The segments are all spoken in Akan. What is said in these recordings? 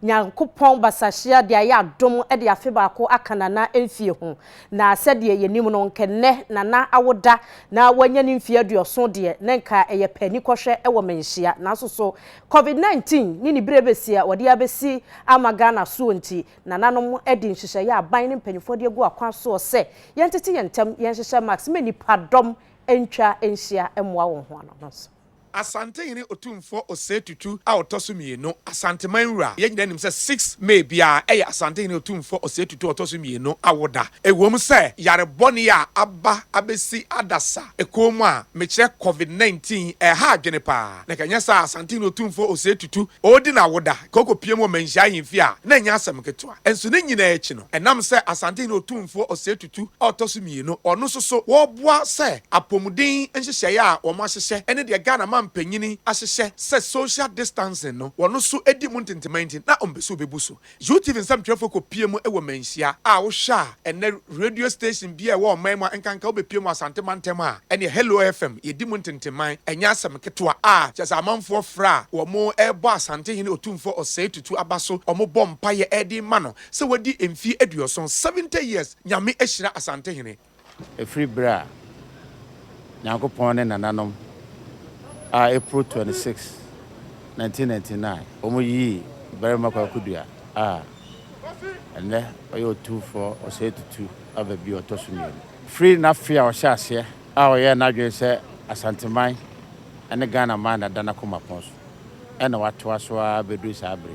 Nyankopɔn basahia de aya adom de afe baako aka nana emfie ho na sɛde yenim no nkenne nana awoda na wanya ne mfie aduoso de na nka eye pani kɔhwɛ wɔ menhia na so COVID-19 ni brebesia wɔde abesi amagana so nti nananom edi nhyehyɛ ya aban ne mpanifo de gu akwa so sɛ yɛntete yɛntem yɛnhyehyɛ max me nipadom entwa enhia emmoa wɔn ho ano so Asante hini otumfo osetutu a otoso mienu asante manwura yegyina nim se 6 May bia eye asante hini otumfo osetutu otoso mienu awoda ewom se yareboni a aba abesi adasa ekomu a mekire COVID-19 ha adwene pa na kanya sa asante hini otumfo osetutu odi na awoda kokopiem o manhia yimfi a na nya asem ketoa enso ne nyina echi no enam se asante hini otumfo osetutu otoso mienu ono soso wo boa se apomuden nhyehyɛ a wo ma hyehyɛ ene de Ghana mpanyini ahyehyɛ sɛ social distancing no wɔno so edi mu ntentemanti na ombeso bebuso YouTube nsam twefo kopie mu ewo manhia a wo hwa ene radio station bia wo ɔman mu nkanka wo bepie mu asante mantem a ene Hello FM yedi mu ntenteman enya asɛm ketewa a kyesa amanfo fra wo mo ɛbɔ asante hene otumfo ɔsɛe tutu abaso ɔmo bɔ mpaye ɛdi ma no sɛ wadi emfi aduoson 70 years nyame ahyira asante hene free bra Nyankopɔn ne nananom April 26, 1999. Omoyi very makakudua. And then I 2 for or say to 2 of a bio tosumi. Free enough fear or shas here. Our year now say Asante Mine and the Ghana man at Danakoma Pons. And what was Bedris Abri.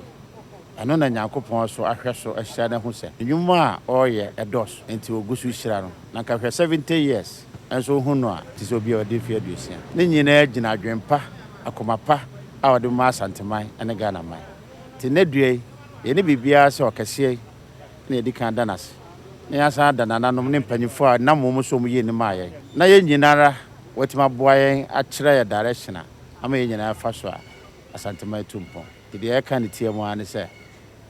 And on a Yankopon so I so a shadow who said, you ma or ye a dos into a Gusu Shirano. Nanka 70 years. And so who know this will be a different decision. Nini Gina Grandpa, a comapa, our do mass antimine and a Ghana mine. Tinedre, any bibia so cassia near the Candanas. Niasa Dananum Nimpany for no so me in the Maya. Nayanara, what my boy at Traya directioner. I mean, in a faswa, a Santamay Tumpo. The air can tear one is a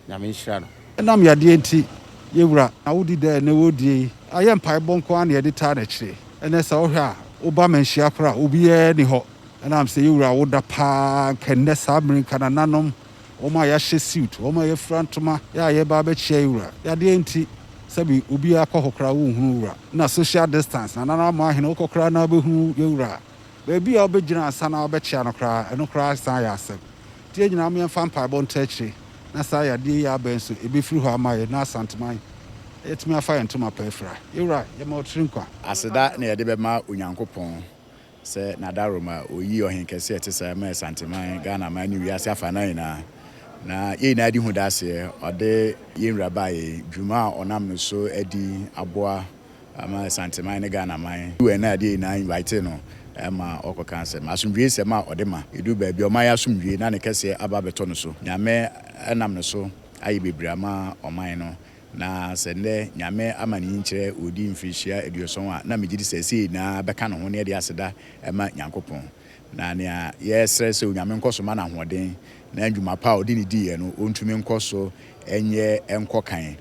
Yamin Shano. And I'm your DNT. Yura, I would there no day. I am Pai Bonquan near the Tarnetry. And as I hear Obama and Shiakra, Ubie ni ho. And I'm saying you are would the park and Ness Abrin Cananum, or my ashes suit, or my front to my ya barber chair. Ya DNT, Sabi Ubia Kohokra Hura. Na social distance, and I'm my Hinoko Cranabu Yura. Baby, I'll be Jana Sana Betchano cry, and no cry, Sayasem. Tianami and Fampa Bon Tetri, Nasaya Dia Bensu, it be through her my Nasant mine. It's me a fire to my pefra. You're right, you're more trinqua. As that near the Bema Unyankopon, say Nadaruma, or ye or him can say it is a mess antimine, Ghana, my new Yasafanaina. Na ye nadi hudase, or de yin rabbi, Juma or Namnuso, Eddie, Aboa, my Santimine, Ghana, mine. You and I did 9 viteno. Emma oko cancer. Masumbi sema odema. You baby or my asumbi, Nanicase ababetonoso. Yame enamnoso, I be Brahma or mine. Na sende nyame amani nkyere odi mfirihia eduoson a na megidi sese na beka no ho ne de aseda ema Nyankopon na ne yesre se nyame nkoso ma na hoden na adwuma pa odi ne di ye no ontumi nkoso enye enkokan